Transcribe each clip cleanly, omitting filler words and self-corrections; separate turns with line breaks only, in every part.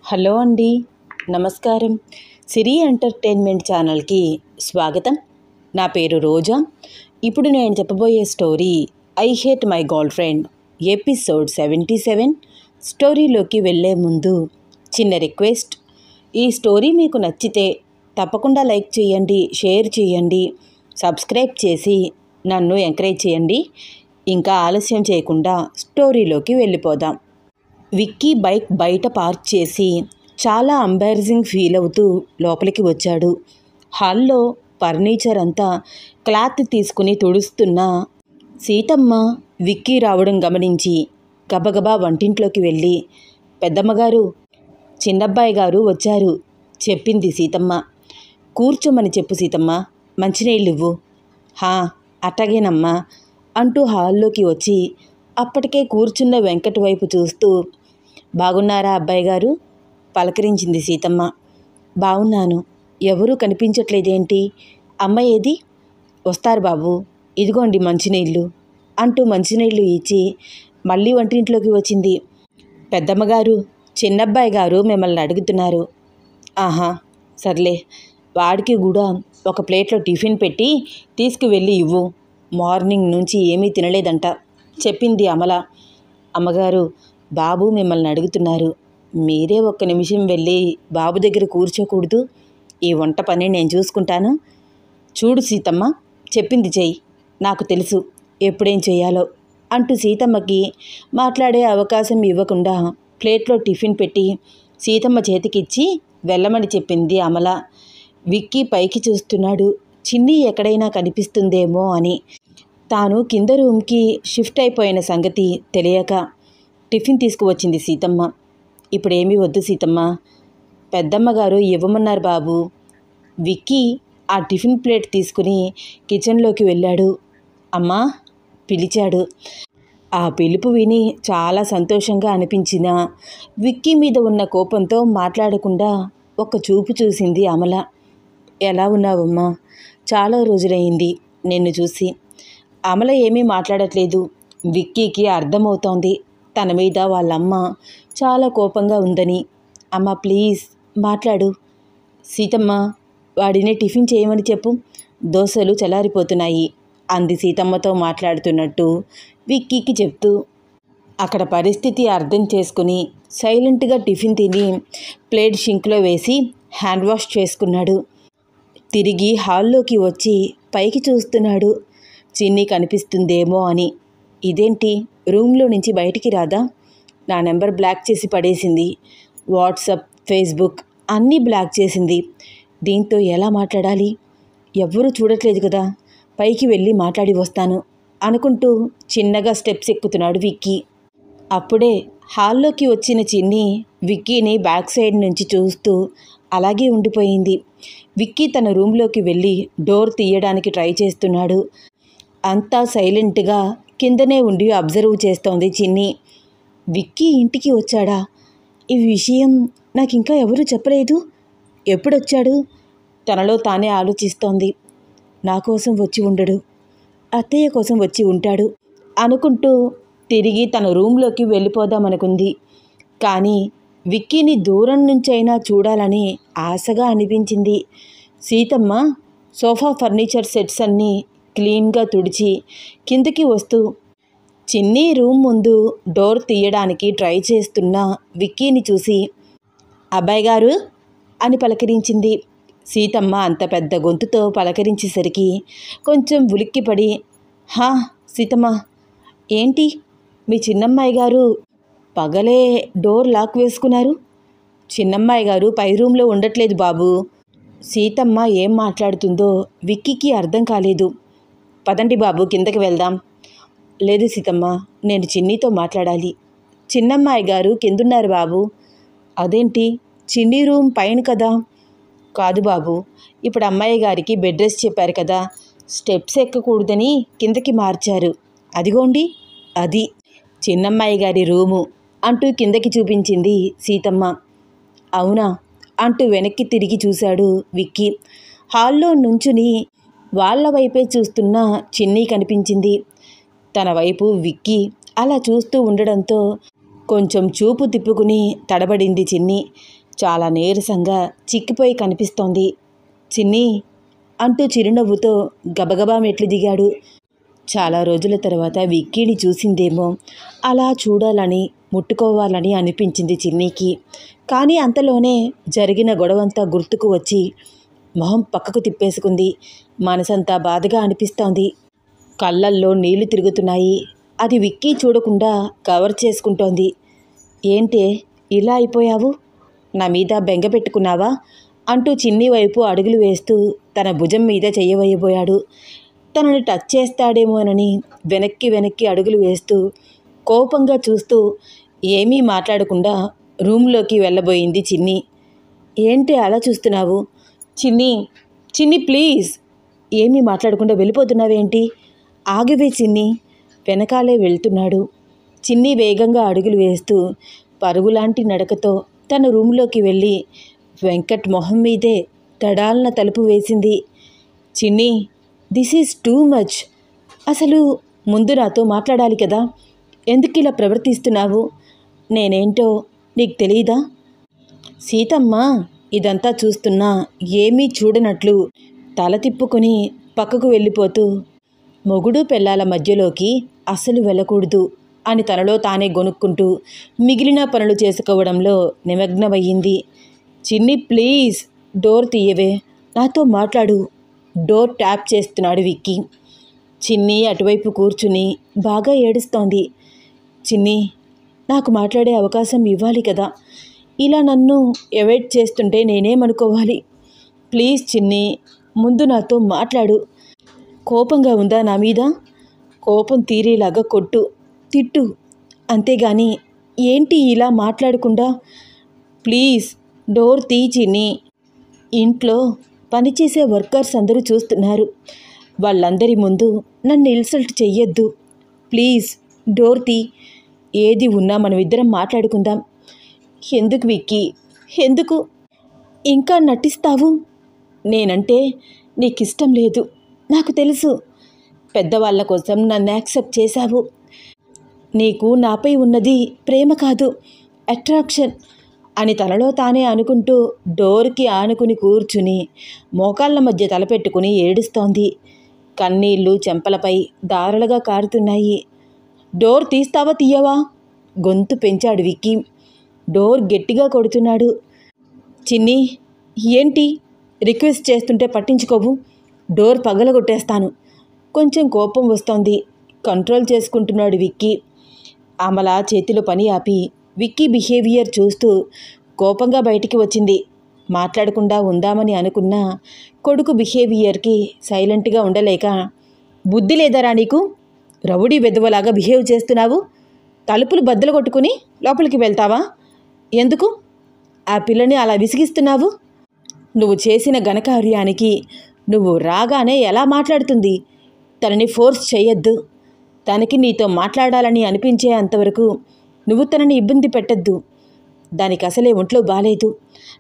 Hello అండి, నమస్కారం. సిరి entertainment ఛానల్కి స్వాగతం. నా పేరు రోజా. ఇప్పుడు నేను చెప్పబోయే story I hate my girl friend episode 77. స్టోరీలోకి వెళ్ళే ముందు చిన్న రిక్వెస్ట్. ఈ స్టోరీ మీకు నచ్చితే తప్పకుండా లైక్ చేయండి, షేర్ చేయండి, సబ్స్క్రైబ్ చేసి నన్ను ఎంకరేజ్ చేయండి. ఇంకా ఆలస్యం చేయకుండా స్టోరీలోకి వెళ్ళిపోదాం. విక్కీ బైక్ బయట పార్క్ చేసి చాలా ఎంబారసింగ్ ఫీల్ అవుతూ లోపలికి వచ్చాడు. హాల్లో ఫర్నిచర్ అంతా క్లాత్ తీసుకుని తుడుస్తున్న సీతమ్మ విక్కీ రావడం గమనించి గబగబా వంటింట్లోకి వెళ్ళి, పెద్దమ్మగారు, చిన్నబ్బాయి గారు వచ్చారు చెప్పింది సీతమ్మ. కూర్చోమని చెప్పు సీతమ్మ, మంచినీళ్ళు ఇవ్వు. హా, అట్టగేనమ్మా అంటూ హాల్లోకి వచ్చి అప్పటికే కూర్చున్న వెంకట్ వైపు చూస్తూ, బాగున్నారా అబ్బాయి గారు పలకరించింది సీతమ్మ. బాగున్నాను. ఎవరూ కనిపించట్లేదేంటి? అమ్మ ఏది? వస్తారు బాబు, ఇదిగోండి మంచినీళ్ళు అంటూ మంచినీళ్ళు ఇచ్చి మళ్ళీ వంటింట్లోకి వచ్చింది. పెద్దమ్మగారు, చిన్నబ్బాయి గారు మిమ్మల్ని అడుగుతున్నారు. ఆహా, సర్లే, వాడికి కూడా ఒక ప్లేట్లో టిఫిన్ పెట్టి తీసుకువెళ్ళి ఇవ్వు. మార్నింగ్ నుంచి ఏమీ తినలేదంట చెప్పింది అమల. అమ్మగారు, బాబు మిమ్మల్ని అడుగుతున్నారు. మీరే ఒక్క నిమిషం వెళ్ళి బాబు దగ్గర కూర్చోకూడదు? ఈ వంట పని నేను చూసుకుంటాను. చూడు సీతమ్మ, చెప్పింది చెయ్యి, నాకు తెలుసు ఎప్పుడేం చేయాలో అంటూ సీతమ్మకి మాట్లాడే అవకాశం ఇవ్వకుండా ప్లేట్లో టిఫిన్ పెట్టి సీతమ్మ చేతికిచ్చి వెళ్ళమని చెప్పింది అమల. విక్కీ పైకి చూస్తున్నాడు, చిన్ని ఎక్కడైనా కనిపిస్తుందేమో అని. తాను కింద రూమ్కి షిఫ్ట్ అయిపోయిన సంగతి తెలియక టిఫిన్ తీసుకువచ్చింది సీతమ్మ. ఇప్పుడేమీ వద్దు సీతమ్మ, పెద్దమ్మగారు ఇవ్వమన్నారు బాబు. విక్కీ ఆ టిఫిన్ ప్లేట్ తీసుకుని కిచెన్లోకి వెళ్ళాడు. అమ్మా పిలిచాడు. ఆ పిలుపు విని చాలా సంతోషంగా అనిపించిన విక్కీ మీద ఉన్న కోపంతో మాట్లాడకుండా ఒక్క చూపు చూసింది అమల. ఎలా ఉన్నావమ్మా? చాలా రోజులైంది నిన్ను చూసి. అమల ఏమీ మాట్లాడట్లేదు. విక్కీకి అర్థమవుతోంది తన మీద వాళ్ళమ్మ చాలా కోపంగా ఉందని. అమ్మ ప్లీజ్ మాట్లాడు. సీతమ్మ, వాడిని టిఫిన్ చేయమని చెప్పు, దోశలు చల్లారిపోతున్నాయి అంది సీతమ్మతో మాట్లాడుతున్నట్టు విక్కీకి చెప్తూ. అక్కడ పరిస్థితి అర్థం చేసుకుని సైలెంట్గా టిఫిన్ తిని ప్లేట్ షింక్లో వేసి హ్యాండ్ వాష్ చేసుకున్నాడు. తిరిగి హాల్లోకి వచ్చి పైకి చూస్తున్నాడు, చిన్ని కనిపిస్తుందేమో అని. ఇదేంటి రూమ్లో నుంచి బయటికి రాదా? నా నెంబర్ బ్లాక్ చేసి పడేసింది. వాట్సాప్, ఫేస్బుక్ అన్నీ బ్లాక్ చేసింది. దీంతో ఎలా మాట్లాడాలి? ఎవ్వరూ చూడట్లేదు కదా, పైకి వెళ్ళి మాట్లాడి వస్తాను అనుకుంటూ చిన్నగా స్టెప్స్ ఎక్కుతున్నాడు విక్కీ. అప్పుడే హాల్లోకి వచ్చిన చిన్ని విక్కీని బ్యాక్ సైడ్ నుంచి చూస్తూ అలాగే ఉండిపోయింది. విక్కీ తన రూమ్లోకి వెళ్ళి డోర్ తీయడానికి ట్రై చేస్తున్నాడు. అంతా సైలెంట్గా కిందనే ఉండి అబ్జర్వ్ చేస్తోంది చిన్ని. విక్కీ ఇంటికి వచ్చాడా? ఈ విషయం నాకు ఇంకా ఎవరూ చెప్పలేదు. ఎప్పుడొచ్చాడు? తనలో తానే ఆలోచిస్తోంది. నా కోసం వచ్చి ఉండడు, అత్తయ్య కోసం వచ్చి ఉంటాడు అనుకుంటూ తిరిగి తన రూమ్లోకి వెళ్ళిపోదామనుకుంది. కానీ విక్కీని దూరం నుంచైనా చూడాలని ఆశగా అనిపించింది. సీతమ్మ సోఫా ఫర్నిచర్ సెట్స్ అన్నీ క్లీన్గా తుడిచి కిందకి వస్తూ చిన్ని రూమ్ ముందు డోర్ తీయడానికి ట్రై చేస్తున్న విక్కీని చూసి, అబ్బాయి గారు అని పలకరించింది. సీతమ్మ అంత పెద్ద గొంతుతో పలకరించేసరికి కొంచెం ఉలిక్కిపడి, హా సీతమ్మ, ఏంటి మీ చిన్నమ్మాయి గారు పగలే డోర్ లాక్ వేసుకున్నారు? చిన్నమ్మాయి గారు పై రూమ్లో ఉండట్లేదు బాబు. సీతమ్మ ఏం మాట్లాడుతుందో విక్కీకి అర్థం కాలేదు. పదండి బాబు, కిందకి వెళ్దాం. లేదు సీతమ్మ, నేను చిన్నితో మాట్లాడాలి. చిన్నమ్మాయి గారు కిందున్నారు బాబు. అదేంటి, చిన్ని రూమ్ పైన కదా? కాదు బాబు, ఇప్పుడు అమ్మాయి గారికి బెడ్ రెస్ట్ చెప్పారు కదా, స్టెప్స్ ఎక్కకూడదని కిందకి మార్చారు. అదిగోండి అది చిన్నమ్మాయి గారి రూము అంటూ కిందకి చూపించింది సీతమ్మ. అవునా అంటూ వెనక్కి తిరిగి చూశాడు విక్కీ. హాల్లో నుంచుని వాళ్ళ వైపే చూస్తున్న చిన్ని కనిపించింది. తన వైపు విక్కీ అలా చూస్తూ ఉండడంతో కొంచెం చూపు తిప్పుకుని తడబడింది చిన్ని. చాలా నీరసంగా చిక్కిపోయి కనిపిస్తోంది. చిన్ని అంటూ చిరునవ్వుతో గబగబా మెట్లు దిగాడు. చాలా రోజుల తర్వాత విక్కీని చూసిందేమో, అలా చూడాలని ముట్టుకోవాలని అనిపించింది చిన్నీకి. కానీ అంతలోనే జరిగిన గొడవంతా గుర్తుకు వచ్చి మొహం పక్కకు తిప్పేసుకుంది. మనసంతా బాధగా అనిపిస్తోంది. కళ్ళల్లో నీళ్లు తిరుగుతున్నాయి. అది విక్కీ చూడకుండా కవర్ చేసుకుంటోంది. ఏంటే ఇలా అయిపోయావు? నా మీద బెంగ పెట్టుకున్నావా అంటూ చిన్ని వైపు అడుగులు వేస్తూ తన భుజం మీద చెయ్యబోయాడు. తనని టచ్ చేస్తాడేమోనని వెనక్కి అడుగులు వేస్తూ కోపంగా చూస్తూ ఏమీ మాట్లాడకుండా రూమ్లోకి వెళ్ళబోయింది చిన్ని. ఏంటి అలా చూస్తున్నావు? చిన్ని ప్లీజ్. ఏమీ మాట్లాడకుండా వెళ్ళిపోతున్నావేంటి? ఆగివే చిన్ని. వెనకాలే వెళ్తున్నాడు. చిన్ని వేగంగా అడుగులు వేస్తూ పరుగులాంటి నడకతో తన రూమ్లోకి వెళ్ళి వెంకట్ మొహం మీదే తడాలన తలుపు వేసింది. చిన్ని, దిస్ ఈజ్ టూ మచ్. అసలు ముందు నాతో మాట్లాడాలి కదా. ఎందుకు ఇలా ప్రవర్తిస్తున్నావు? నేనేంటో నీకు తెలీదా? సీతమ్మ ఇదంతా చూస్తున్నా ఏమీ చూడనట్లు తల తిప్పుకొని పక్కకు వెళ్ళిపోతూ మొగుడు పెళ్ళాల మధ్యలోకి అస్సలు వెళ్ళకూడదు అని తనలో తానే గొనుక్కుంటూ మిగిలిన పనులు చేసుకోవడంలో నిమగ్నమయ్యింది. చిన్ని ప్లీజ్, డోర్ తీయవే, నాతో మాట్లాడు. డోర్ ట్యాప్ చేస్తున్నాడు విక్కీ. చిన్ని అటువైపు కూర్చుని బాగా ఏడుస్తోంది. చిన్ని, నాకు మాట్లాడే అవకాశం ఇవ్వాలి కదా. ఇలా నన్ను అవాయిడ్ చేస్తుంటే నేనేమనుకోవాలి? ప్లీజ్ చిన్ని, ముందు నాతో మాట్లాడు. కోపంగా ఉందా నా మీద? కోపం తీరేలాగా కొట్టు, తిట్టు. అంతేగాని ఏంటి ఇలా మాట్లాడకుండా? ప్లీజ్ డోర్ తీ చిన్ని. ఇంట్లో పనిచేసే వర్కర్స్ అందరూ చూస్తున్నారు. వాళ్ళందరి ముందు నన్ను ఇన్సల్ట్ చెయ్యొద్దు. ప్లీజ్ డోర్ తీ. ఏది ఉన్నా మనమిద్దరం మాట్లాడుకుందాం. ఎందుకు విక్కీ, ఎందుకు ఇంకా నటిస్తావు? నేనంటే నీకిష్టం లేదు, నాకు తెలుసు. పెద్దవాళ్ళ కోసం నన్ను యాక్సెప్ట్ చేశావు. నీకు నాపై ఉన్నది ప్రేమ కాదు, అట్రాక్షన్ అని తనలో తానే అనుకుంటూ డోర్కి ఆనుకుని కూర్చుని మోకాళ్ళ మధ్య తలపెట్టుకుని ఏడుస్తోంది. కన్నీళ్లు చెంపలపై దారలుగా కారుతున్నాయి. డోర్ తీస్తావా తీయవా? గొంతు పెంచాడు విక్కీ. డోర్ గట్టిగా కొడుతున్నాడు. చిన్ని, ఏంటి రిక్వెస్ట్ చేస్తుంటే పట్టించుకోవు? డోర్ పగలగొట్టేస్తాను. కొంచెం కోపం వస్తోంది. కంట్రోల్ చేసుకుంటున్నాడు విక్కీ. అమల చేతిలో పని ఆపి విక్కీ బిహేవియర్ చూస్తూ కోపంగా బయటికి వచ్చింది. మాట్లాడకుండా ఉందామని అనుకున్నా కొడుకు బిహేవియర్కి సైలెంట్గా ఉండలేక, బుద్ధి లేదరా నీకు? రౌడీ వెధవలాగా బిహేవ్ చేస్తున్నావు. తలుపులు బద్దలు కొట్టుకుని లోపలికి వెళ్తావా? ఎందుకు ఆ పిల్లని అలా విసిగిస్తున్నావు? నువ్వు చేసిన ఘనకార్యానికి నువ్వు రాగానే ఎలా మాట్లాడుతుంది? తనని ఫోర్స్ చేయొద్దు. తనకి నీతో మాట్లాడాలని అనిపించే అంతవరకు నువ్వు తనని ఇబ్బంది పెట్టద్దు. దానికి అసలే ఒంట్లో బాలేదు.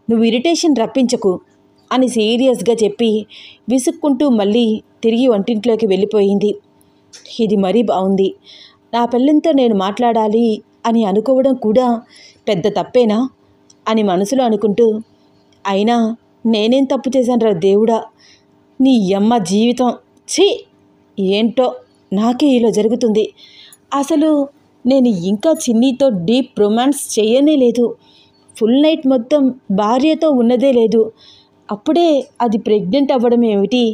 నువ్వు ఇరిటేషన్ రప్పించకు అని సీరియస్గా చెప్పి విసుక్కుంటూ మళ్ళీ తిరిగి వంటింట్లోకి వెళ్ళిపోయింది. ఇది మరీ బాగుంది. నా పెళ్ళంతో నేను మాట్లాడాలి అని అనుకోవడం కూడా పెద్ద తప్పేనా అని మనసులో అనుకుంటూ, అయినా నేనేం తప్పు చేశానురా దేవుడా, నీ యమ్మ జీవితం, ఛీ ఏంటో నాకే ఇలా జరుగుతుంది. అసలు నేను ఇంకా చిన్నీతో డీప్ రొమాన్స్ చేయనే లేదు. ఫుల్ నైట్ మొత్తం భార్యతో ఉన్నదే లేదు. అప్పుడే అది ప్రెగ్నెంట్ అవ్వడం ఏమిటి?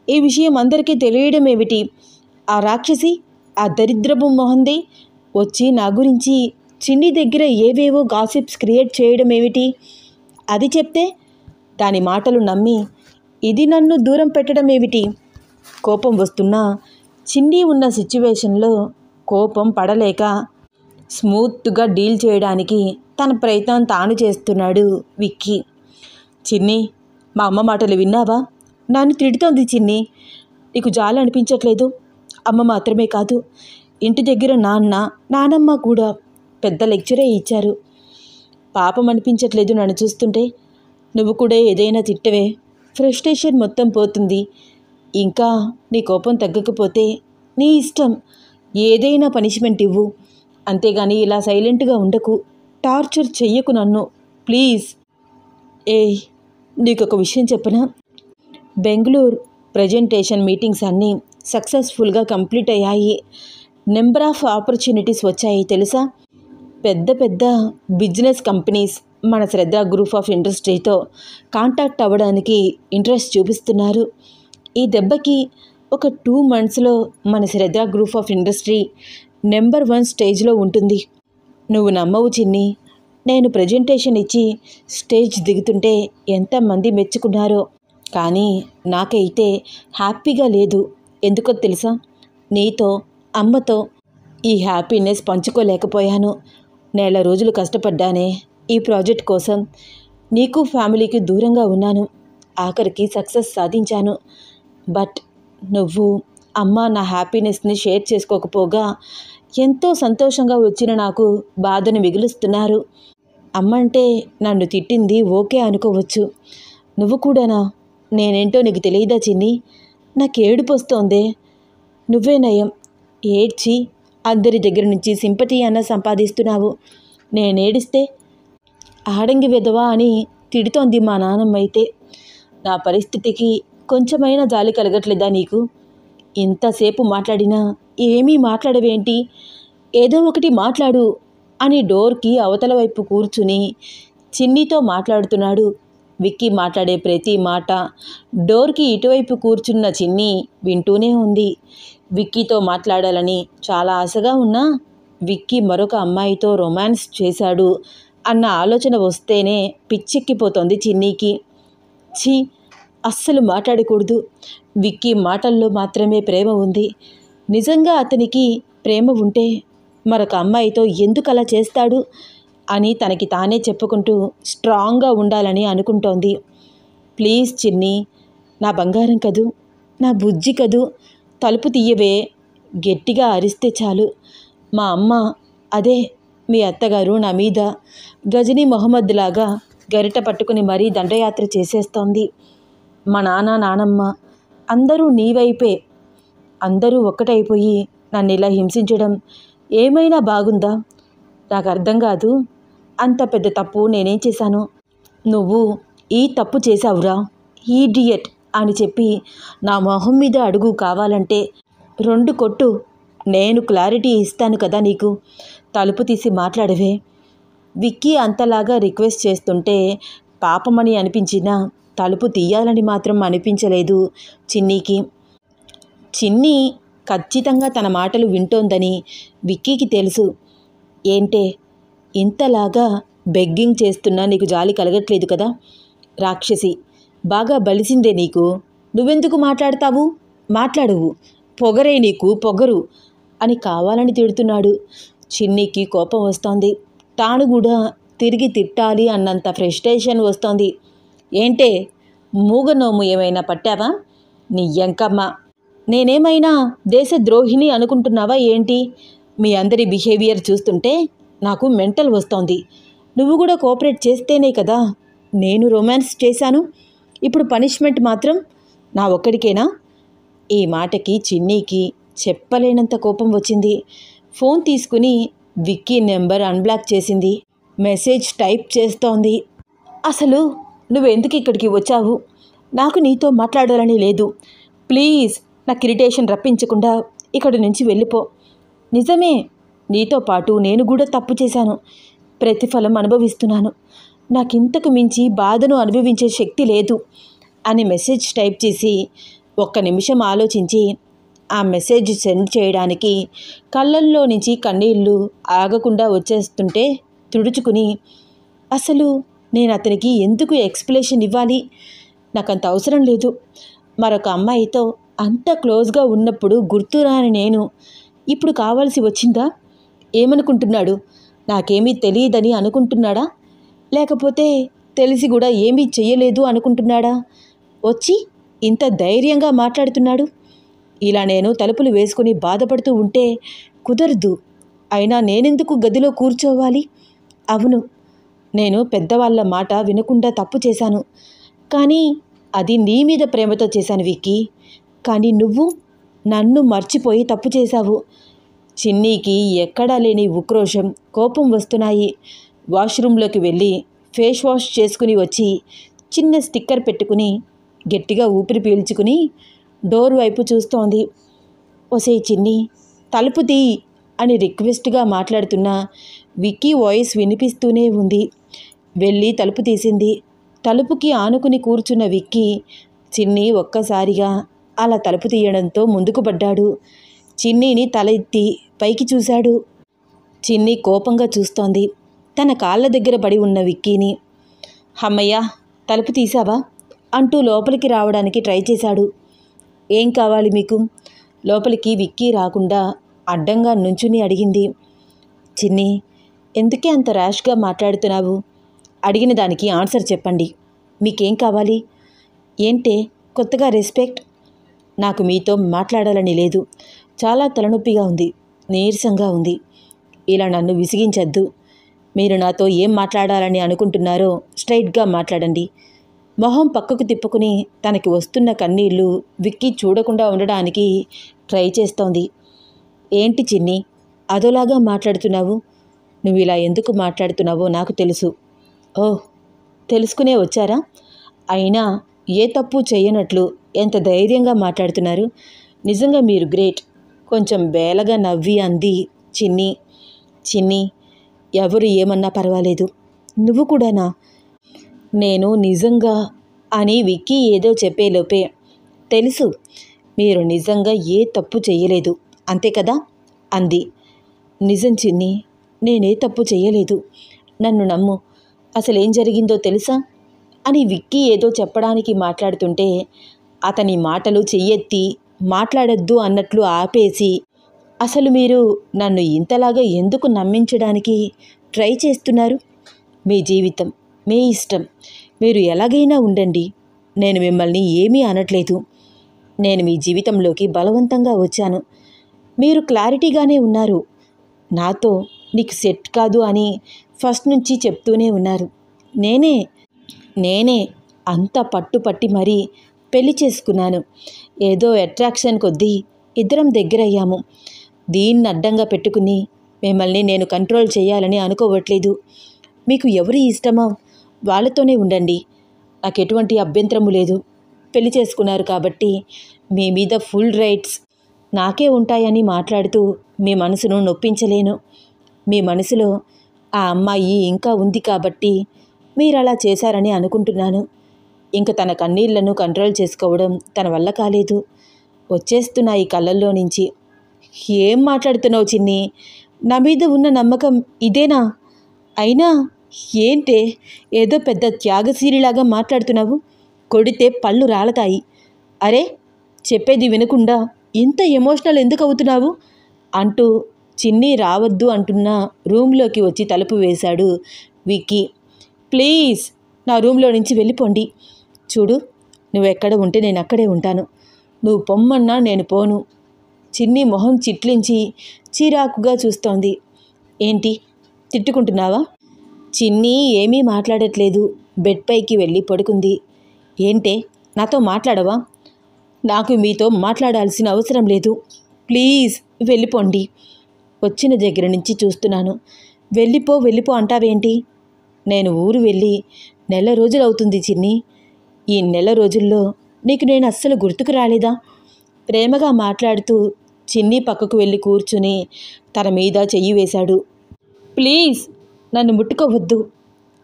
ఈ విషయం అందరికీ తెలియడం ఏమిటి? ఆ రాక్షసి, ఆ దరిద్రపు మొహంది వచ్చి నా గురించి చిన్ని దగ్గర ఏవేవో గాసిప్స్ క్రియేట్ చేయడం ఏమిటి? అది చెప్తే దాని మాటలు నమ్మి ఇది నన్ను దూరం పెట్టడం ఏమిటి? కోపం వస్తున్నా చిన్ని ఉన్న సిచ్యువేషన్లో కోపం పడలేక స్మూత్గా డీల్ చేయడానికి తన ప్రయత్నం తాను చేస్తున్నాడు విక్కీ. చిన్ని, మా అమ్మ మాటలు విన్నావా? నన్ను తిడుతోంది చిన్ని. నీకు జాలి అనిపించట్లేదు? అమ్మ మాత్రమే కాదు, ఇంటి దగ్గర నానమ్మ కూడా పెద్ద లెక్చరే ఇచ్చారు. పాపం అనిపించట్లేదు నన్ను చూస్తుంటే? నువ్వు కూడా ఏదైనా తిట్టవే, ఫ్రస్ట్రేషన్ మొత్తం పోతుంది. ఇంకా నీ కోపం తగ్గకపోతే నీ ఇష్టం, ఏదైనా పనిష్మెంట్ ఇవ్వు అంతేగాని ఇలా సైలెంట్గా ఉండకు, టార్చర్ చెయ్యకు నన్ను ప్లీజ్. ఏయ్, నీకొక విషయం చెప్పనా? బెంగళూరు ప్రజెంటేషన్ మీటింగ్స్ అన్నీ సక్సెస్ఫుల్గా కంప్లీట్ అయ్యాయి. నెంబర్ ఆఫ్ ఆపర్చునిటీస్ వచ్చాయి తెలుసా? పెద్ద పెద్ద బిజినెస్ కంపెనీస్ మన శ్రద్ధ గ్రూప్ ఆఫ్ ఇండస్ట్రీతో కాంటాక్ట్ అవ్వడానికి ఇంట్రెస్ట్ చూపిస్తున్నారు. ఈ దెబ్బకి ఒక 2 monthsలో మన శ్రద్ధ గ్రూప్ ఆఫ్ ఇండస్ట్రీ నెంబర్ 1 స్టేజ్లో ఉంటుంది. నువ్వు నమ్మవు చిన్ని, నేను ప్రజెంటేషన్ ఇచ్చి స్టేజ్ దిగుతుంటే ఎంతమంది మెచ్చుకున్నారో. కానీ నాకైతే హ్యాపీగా లేదు. ఎందుకో తెలుసా? నీతో, అమ్మతో ఈ హ్యాపీనెస్ పంచుకోలేకపోయాను. నెల రోజులు కష్టపడ్డానే ఈ ప్రాజెక్ట్ కోసం. నీకు ఫ్యామిలీకి దూరంగా ఉన్నాను. ఆఖరికి సక్సెస్ సాధించాను. బట్ నువ్వు, అమ్మ నా హ్యాపీనెస్ని షేర్ చేసుకోకపోగా ఎంతో సంతోషంగా వచ్చిన నాకు బాధను మిగులుస్తున్నారు. అమ్మంటే నన్ను తిట్టింది ఓకే అనుకోవచ్చు, నువ్వు కూడానా? నేనేంటో నీకు తెలియదా చిన్ని? నాకు ఏడుపు వస్తోందే. నువ్వే నయం, ఏడ్చి అందరి దగ్గర నుంచి సింపతి అన్న సంపాదిస్తున్నావు. నేనేడిస్తే ఆడంగి వెధవా అని తిడుతోంది మా నాన్నమ్మ. అయితే నా పరిస్థితికి కొంచెమైనా జాలి కలగట్లేదా నీకు? ఇంతసేపు మాట్లాడినా ఏమీ మాట్లాడవేంటి? ఏదో ఒకటి మాట్లాడు అని డోర్కి అవతల వైపు కూర్చుని చిన్నితో మాట్లాడుతున్నాడు. విక్కీ మాట్లాడే ప్రతి మాట డోర్కి ఇటువైపు కూర్చున్న చిన్ని వింటూనే ఉంది. విక్కీతో మాట్లాడాలని చాలా ఆశగా ఉన్నా విక్కీ మరొక అమ్మాయితో రొమాన్స్ చేశాడు అన్న ఆలోచన వస్తేనే పిచ్చెక్కిపోతోంది చిన్నీకి. ఛీ, అస్సలు మాట్లాడకూడదు. విక్కీ మాటల్లో మాత్రమే ప్రేమ ఉంది. నిజంగా అతనికి ప్రేమ ఉంటే మరొక అమ్మాయితో ఎందుకు అలా చేస్తాడు అని తనకి తానే చెప్పుకుంటూ స్ట్రాంగ్గా ఉండాలని అనుకుంటోంది. ప్లీజ్ చిన్ని, నా బంగారం కదూ, నా బుజ్జి కదూ, తలుపు తీయవే. గట్టిగా అరిస్తే చాలు మా అమ్మ, అదే మీ అత్తగారు నా మీద గజనీ మొహమ్మద్ లాగా గరిట పట్టుకుని మరీ దండయాత్ర చేసేస్తోంది. మా నాన్న, నానమ్మ అందరూ నీ వైపే. అందరూ ఒక్కటైపోయి నన్ను ఇలా హింసించడం ఏమైనా బాగుందా? నాకు అర్థం కాదు. అంత పెద్ద తప్పు నేనేం చేశాను? నువ్వు ఈ తప్పు చేశావురా ఈడియట్ అని చెప్పి నా మొహం మీద అడుగు. కావాలంటే 2 కొట్టు, నేను క్లారిటీ ఇస్తాను కదా నీకు. తలుపు తీసి మాట్లాడవే. విక్కీ అంతలాగా రిక్వెస్ట్ చేస్తుంటే పాపమని అనిపించినా తలుపు తీయాలని మాత్రం అనిపించలేదు చిన్నీకి. చిన్ని ఖచ్చితంగా తన మాటలు వింటోందని విక్కీకి తెలుసు. ఏంటే ఇంతలాగా బెగ్గింగ్ చేస్తున్నా నీకు జాలి కలగట్లేదు కదా? రాక్షసి, బాగా బలిసిందే నీకు. నువ్వెందుకు మాట్లాడతావు? మాట్లాడవు. పొగరే నీకు, పొగరు అని కావాలని తిడుతున్నాడు. చిన్నికి కోపం వస్తోంది. తాను కూడా తిరిగి తిట్టాలి అన్నంత ఫ్రస్ట్రేషన్ వస్తోంది. ఏంటే, మూగనోము ఏమైనా పట్టావా? నీ ఎంకమ్మ, నేనేమైనా దేశద్రోహిణి అనుకుంటున్నావా ఏంటి? మీ అందరి బిహేవియర్ చూస్తుంటే నాకు మెంటల్ వస్తోంది. నువ్వు కూడా కోఆపరేట్ చేస్తేనే కదా నేను రొమాన్స్ చేశాను. ఇప్పుడు పనిష్మెంట్ మాత్రం నా ఒక్కడికేనా? ఈ మాటకి చిన్నీకి చెప్పలేనంత కోపం వచ్చింది. ఫోన్ తీసుకుని విక్కీ నెంబర్ అన్బ్లాక్ చేసింది. మెసేజ్ టైప్ చేస్తోంది. అసలు నువ్వెందుకు ఇక్కడికి వచ్చావు? నాకు నీతో మాట్లాడాలని లేదు. ప్లీజ్ నాకు ఇరిటేషన్ రప్పించకుండా ఇక్కడి నుంచి వెళ్ళిపో. నిజమే, నీతో పాటు నేను కూడా తప్పు చేశాను. ప్రతిఫలం అనుభవిస్తున్నాను. నాకింతకు మించి బాధను అనుభవించే శక్తి లేదు అని మెసేజ్ టైప్ చేసి 1 నిమిషం ఆలోచించి ఆ మెసేజ్ సెండ్ చేయడానికి కళ్ళల్లో నుంచి కన్నీళ్ళు ఆగకుండా వచ్చేస్తుంటే తుడుచుకుని, అసలు నేను అతనికి ఎందుకు ఎక్స్ప్లెనేషన్ ఇవ్వాలి? నాకంత అవసరం లేదు. మరొక అమ్మాయితో అంత క్లోజ్గా ఉన్నప్పుడు గుర్తురాని నేను ఇప్పుడు కావాల్సి వచ్చిందా? ఏమనుకుంటున్నాడు? నాకేమీ తెలియదని అనుకుంటున్నాడా? లేకపోతే తెలిసి కూడా ఏమీ చెయ్యలేదు అనుకుంటున్నాడా? వచ్చి ఇంత ధైర్యంగా మాట్లాడుతున్నాడు. ఇలా నేను తలుపులు వేసుకుని బాధపడుతూ ఉంటే కుదరదు. అయినా నేనెందుకు గదిలో కూర్చోవాలి? అవును, నేను పెద్దవాళ్ళ మాట వినకుండా తప్పు చేశాను. కానీ అది నీ మీద ప్రేమతో చేశాను విక్కీ. కానీ నువ్వు నన్ను మర్చిపోయి తప్పు చేశావు. చిన్నీకి ఎక్కడా లేని ఉక్రోషం, కోపం వస్తున్నాయి. వాష్రూంలోకి వెళ్ళి ఫేస్ వాష్ చేసుకుని వచ్చి చిన్న స్టిక్కర్ పెట్టుకుని గట్టిగా ఊపిరి పీల్చుకుని డోర్ వైపు చూస్తోంది. ఒసేయ్ చిన్ని, తలుపు తీ అని రిక్వెస్ట్గా మాట్లాడుతున్న విక్కీ వాయిస్ వినిపిస్తూనే ఉంది. వెళ్ళి తలుపు తీసింది. తలుపుకి ఆనుకుని కూర్చున్న విక్కీ చిన్ని ఒక్కసారిగా అలా తలుపు తీయడంతో ముందుకు పడ్డాడు. చిన్నీని తల ఎత్తి పైకి చూశాడు. చిన్ని కోపంగా చూస్తోంది తన కాళ్ళ దగ్గర పడి ఉన్న విక్కీని. హమ్మయ్యా, తలుపు తీసావా అంటూ లోపలికి రావడానికి ట్రై చేశాడు. ఏం కావాలి మీకు? లోపలికి విక్కీ రాకుండా అడ్డంగా నుంచుని అడిగింది. చిన్ని, ఎందుకే అంత ర్యాష్గా మాట్లాడుతున్నావు? అడిగిన దానికి ఆన్సర్ చెప్పండి. మీకేం కావాలి? ఏంటే కొత్తగా రెస్పెక్ట్? నాకు మీతో మాట్లాడాలని లేదు. చాలా తలనొప్పిగా ఉంది, నీరసంగా ఉంది. ఇలా నన్ను విసిగించద్దు. మీరు నాతో ఏం మాట్లాడాలని అనుకుంటున్నారో స్ట్రైట్గా మాట్లాడండి. మొహం పక్కకు తిప్పుకుని తనకి వస్తున్న కన్నీళ్లు విక్కీ చూడకుండా ఉండడానికి ట్రై చేస్తోంది. ఏంటి చిన్ని, అదోలాగా మాట్లాడుతున్నావు? నువ్వు ఇలా ఎందుకు మాట్లాడుతున్నావో నాకు తెలుసు. ఓహ్, తెలుసుకునే వచ్చారా? అయినా ఏ తప్పు చేయనట్లు ఎంత ధైర్యంగా మాట్లాడుతున్నారు. నిజంగా మీరు గ్రేట్. కొంచెం బేలగా నవ్వి అంది చిన్ని. చిన్ని, ఎవరు ఏమన్నా పర్వాలేదు, నువ్వు కూడానా? నేను నిజంగా అని విక్కీ ఏదో చెప్పేలోపే, తెలుసు మీరు నిజంగా ఏ తప్పు చెయ్యలేదు అంతే కదా అంది. నిజం చిన్ని, నేనే తప్పు చెయ్యలేదు. నన్ను నమ్ము. అసలేం జరిగిందో తెలుసా అని విక్కీ ఏదో చెప్పడానికి మాట్లాడుతుంటే అతని మాటలు చెయ్యెత్తి మాట్లాడొద్దు అన్నట్లు ఆపేసి, అసలు మీరు నన్ను ఇంతలాగా ఎందుకు నమ్మించడానికి ట్రై చేస్తున్నారు? మీ జీవితం మీ ఇష్టం, మీరు ఎలాగైనా ఉండండి. నేను మిమ్మల్ని ఏమీ అనట్లేదు. నేను మీ జీవితంలోకి బలవంతంగా వచ్చాను. మీరు క్లారిటీగానే ఉన్నారు. నాతో నీకు సెట్ కాదు అని ఫస్ట్ నుంచి చెప్తూనే ఉన్నారు. నేనే అంత పట్టుపట్టి మరీ పెళ్లి చేసుకున్నాను. ఏదో అట్రాక్షన్ కొద్దీ ఇద్దరం దగ్గరయ్యాము. దీన్ని అడ్డంగా పెట్టుకుని మిమ్మల్ని నేను కంట్రోల్ చేయాలని అనుకోవట్లేదు. మీకు ఎవరి ఇష్టమో వాళ్ళతోనే ఉండండి. నాకు ఎటువంటి అభ్యంతరము లేదు. పెళ్లి చేసుకున్నారు కాబట్టి మీ మీద ఫుల్ రైట్స్ నాకే ఉంటాయని మాట్లాడుతూ మీ మనసును నొప్పించలేను. మీ మనసులో ఆ అమ్మాయి ఇంకా ఉంది కాబట్టి మీరు అలా చేశారని అనుకుంటున్నాను. ఇంక తన కన్నీళ్లను కంట్రోల్ చేసుకోవడం తన వల్ల కాలేదు. వచ్చేస్తున్నాయి కళ్ళల్లో నుంచి. ఏం మాట్లాడుతున్నావు చిన్ని? నా మీద ఉన్న నమ్మకం ఇదేనా? అయినా ఏంటే ఏదో పెద్ద త్యాగశీలిలాగా మాట్లాడుతున్నావు? కొడితే పళ్ళు రాలతాయి. అరే, చెప్పేది వినకుండా ఇంత ఎమోషనల్ ఎందుకు అవుతున్నావు అంటూ చిన్ని రావద్దు అంటున్న రూమ్లోకి వచ్చి తలుపు వేశాడు విక్కీ. ప్లీజ్ నా రూమ్లో నుంచి వెళ్ళిపోండి. చూడు, నువ్వెక్కడ ఉంటే నేను అక్కడే ఉంటాను. నువ్వు పొమ్మన్నా నేను పోను. చిన్ని మొహం చిట్లించి చిరాకుగా చూస్తోంది. ఏంటి, తిట్టుకుంటున్నావా? చిన్ని ఏమీ మాట్లాడట్లేదు. బెడ్ పైకి వెళ్ళి పడుకుంది. ఏంటే, నాతో మాట్లాడవా? నాకు మీతో మాట్లాడాల్సిన అవసరం లేదు. ప్లీజ్ వెళ్ళిపోండి. వచ్చిన దగ్గర నుంచి చూస్తున్నాను. వెళ్ళిపో అంటావేంటి? నేను ఊరు వెళ్ళి నెల రోజులవుతుంది చిన్ని. ఈ నెల రోజుల్లో నీకు నేను అస్సలు గుర్తుకు రాలేదా? ప్రేమగా మాట్లాడుతూ చిన్ని పక్కకు వెళ్ళి కూర్చుని తన మీద చెయ్యి వేశాడు. ప్లీజ్ నన్ను ముట్టుకోవద్దు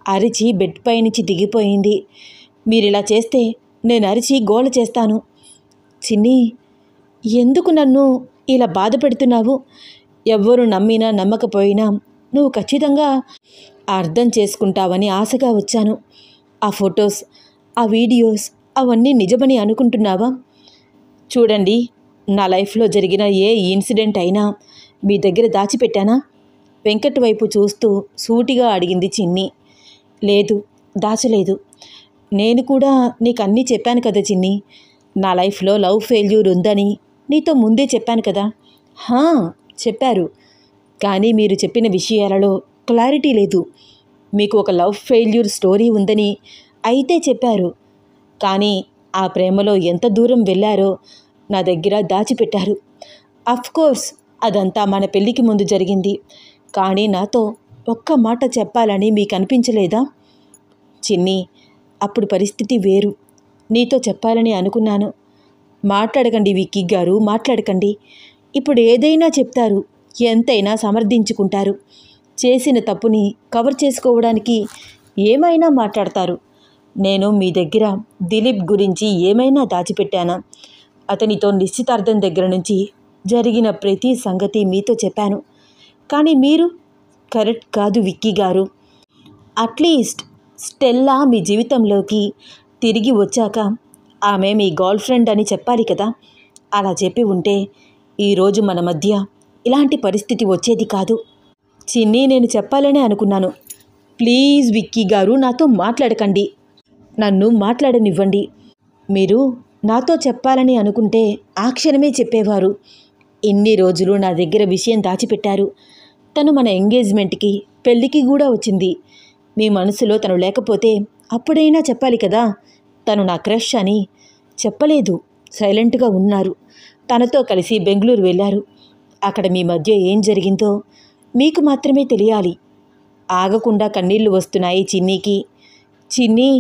అరిచి బెడ్ పై నుంచి దిగిపోయింది. మీరిలా చేస్తే నేను అరిచి గోల చేస్తాను. చిన్ని, ఎందుకు నన్ను ఇలా బాధ పెడుతున్నావు? ఎవ్వరు నమ్మినా నమ్మకపోయినా నువ్వు ఖచ్చితంగా అర్థం చేసుకుంటావని ఆశగా వచ్చాను. ఆ ఫొటోస్, ఆ వీడియోస్ అవన్నీ నిజమని అనుకుంటున్నావా? చూడండి, నా లైఫ్లో జరిగిన ఏ ఇన్సిడెంట్ అయినా మీ దగ్గర దాచిపెట్టానా? వెంకట్ వైపు చూస్తూ సూటిగా అడిగింది చిన్ని. లేదు, దాచలేదు. నేను కూడా నీకు అన్నీ చెప్పాను కదా చిన్ని. నా లైఫ్లో లవ్ ఫెయిల్యూర్ ఉందని నీతో ముందే చెప్పాను కదా. చెప్పారు, కానీ మీరు చెప్పిన విషయాలలో క్లారిటీ లేదు. మీకు ఒక లవ్ ఫెయిల్యూర్ స్టోరీ ఉందని అయితే చెప్పారు, కానీ ఆ ప్రేమలో ఎంత దూరం వెళ్ళారో నా దగ్గర దాచిపెట్టారు. అఫ్కోర్స్ అదంతా మన పెళ్ళికి ముందు జరిగింది. కానీ నాతో ఒక్క మాట చెప్పాలని మీకు అనిపించలేదా? చిన్ని, అప్పుడు పరిస్థితి వేరు. నీతో చెప్పాలని అనుకున్నాను. మాట్లాడకండి విక్కీ గారు, మాట్లాడకండి. ఇప్పుడు ఏదైనా చెప్తారు, ఎంతైనా సమర్థించుకుంటారు. చేసిన తప్పుని కవర్ చేసుకోవడానికి ఏమైనా మాట్లాడతారు. నేను మీ దగ్గర దిలీప్ గురించి ఏమైనా దాచిపెట్టానా? అతనితో నిశ్చితార్థం దగ్గర నుంచి జరిగిన ప్రతి సంగతి మీతో చెప్పాను. కానీ మీరు కరెక్ట్ కాదు విక్కీ గారు. అట్లీస్ట్ స్టెల్లా మీ జీవితంలోకి తిరిగి వచ్చాక ఆమె మీ గర్ల్ ఫ్రెండ్ అని చెప్పాలి కదా. అలా చెప్పి ఉంటే ఈరోజు మన మధ్య ఇలాంటి పరిస్థితి వచ్చేది కాదు. చిన్ని, నేను చెప్పాలనే అనుకున్నాను. ప్లీజ్ విక్కీ గారు, నాతో మాట్లాడకండి. నన్ను మాట్లాడనివ్వండి. మీరు నాతో చెప్పాలని అనుకుంటే ఆ క్షణమే చెప్పేవారు. ఇన్ని రోజులు నా దగ్గర విషయం దాచిపెట్టారు. తను మన ఎంగేజ్మెంట్కి, పెళ్ళికి కూడా వచ్చింది. మీ మనసులో తను లేకపోతే అప్పుడైనా చెప్పాలి కదా. తను నా క్రష్ అని చెప్పలేదు, సైలెంట్గా ఉన్నారు. తనతో కలిసి బెంగళూరు వెళ్ళారు. అక్కడ మీ మధ్య ఏం జరిగిందో మీకు మాత్రమే తెలియాలి. ఆగకుండా కన్నీళ్లు వస్తున్నాయి చిన్నీకి. చిన్ని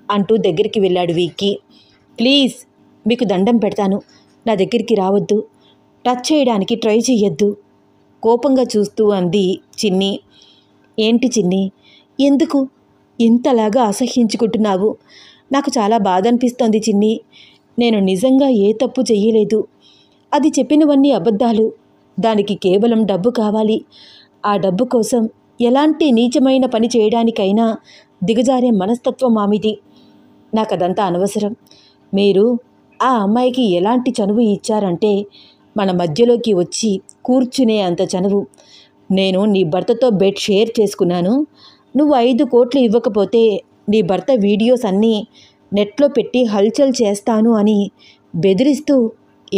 అంటూ దగ్గరికి వెళ్ళాడు విక్కీ. ప్లీజ్, మీకు దండం పెడతాను, నా దగ్గరికి రావద్దు. టచ్ చేయడానికి ట్రై చెయ్యొద్దు, కోపంగా చూస్తూ అంది చిన్ని. ఏంటి చిన్ని, ఎందుకు ఇంతలాగా అసహ్యించుకుంటున్నావు? నాకు చాలా బాధ అనిపిస్తోంది చిన్ని. నేను నిజంగా ఏ తప్పు చెయ్యలేదు. అది చెప్పినవన్నీ అబద్ధాలు. దానికి కేవలం డబ్బు కావాలి. ఆ డబ్బు కోసం ఎలాంటి నీచమైన పని చేయడానికైనా దిగజారే మనస్తత్వం ఆమెది. నాకదంతా అనవసరం. మీరు ఆ అమ్మాయికి ఎలాంటి చనువు ఇచ్చారంటే మన మధ్యలోకి వచ్చి కూర్చునే అంత చనువు. నేను నీ భర్తతో బెడ్ షేర్ చేసుకున్నాను. నువ్వు 5 కోట్లు ఇవ్వకపోతే నీ భర్త వీడియోస్ అన్నీ నెట్లో పెట్టి హల్చల్ చేస్తాను అని బెదిరిస్తూ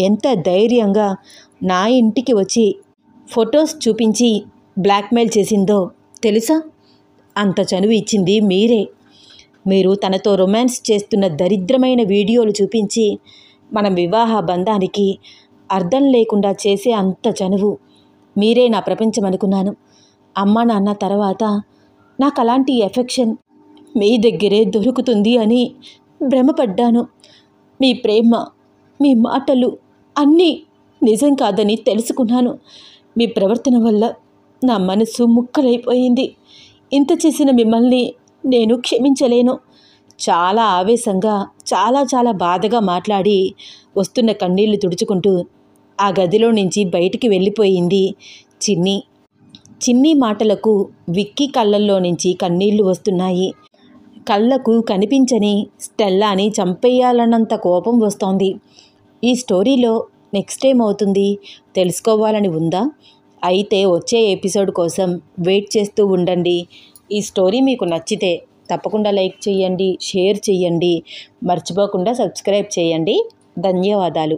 ఎంత ధైర్యంగా నా ఇంటికి వచ్చి ఫొటోస్ చూపించి బ్లాక్మెయిల్ చేసిందో తెలుసా? అంత చనువు ఇచ్చింది మీరే. మీరు తనతో రొమాన్స్ చేస్తున్న దరిద్రమైన వీడియోలు చూపించి మన వివాహ బంధానికి అర్థం లేకుండా చేసే అంత చనువు మీరే నా ప్రపంచం అనుకున్నాను. అమ్మ నాన్న తర్వాత నాకు అలాంటి ఎఫెక్షన్ మీ దగ్గరే దొరుకుతుంది అని భ్రమపడ్డాను. మీ ప్రేమ, మీ మాటలు అన్నీ నిజం కాదని తెలుసుకున్నాను. మీ ప్రవర్తన వల్ల నా మనసు ముక్కలైపోయింది. ఇంత చేసిన మిమ్మల్ని నేను క్షమించలేను. చాలా ఆవేశంగా, చాలా బాధగా మాట్లాడి వస్తున్న కన్నీళ్లు తుడుచుకుంటూ ఆ గదిలో నుంచి బయటికి వెళ్ళిపోయింది చిన్ని. చిన్ని మాటలకు విక్కీ కళ్ళల్లో నుంచి కన్నీళ్లు వస్తున్నాయి. కళ్ళకు కనిపించని స్టెల్లాని చంపేయాలన్నంత కోపం వస్తోంది. ఈ స్టోరీలో నెక్స్ట్ ఏమవుతుంది తెలుసుకోవాలని ఉందా? అయితే వచ్చే ఎపిసోడ్ కోసం వెయిట్ చేస్తూ ఉండండి. ఈ స్టోరీ మీకు నచ్చితే తప్పకుండా లైక్ చేయండి, షేర్ చేయండి, మర్చిపోకుండా సబ్స్క్రైబ్ చేయండి. ధన్యవాదాలు.